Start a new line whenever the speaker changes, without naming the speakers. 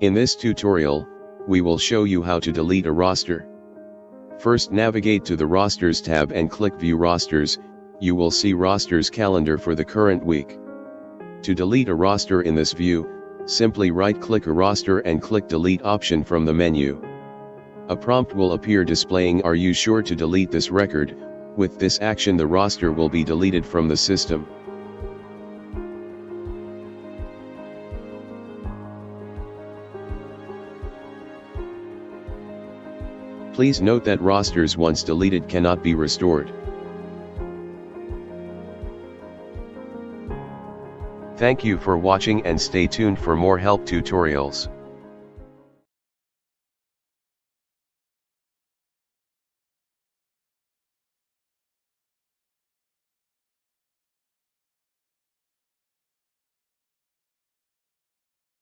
In this tutorial, we will show you how to delete a roster. First, navigate to the Rosters tab and click View Rosters. You will see Rosters Calendar for the current week. To delete a roster in this view, simply right-click a roster and click Delete option from the menu. A prompt will appear displaying "Are you sure to delete this record?" With this action, the roster will be deleted from the system. Please note that rosters once deleted cannot be restored. Thank you for watching and stay tuned for more help tutorials.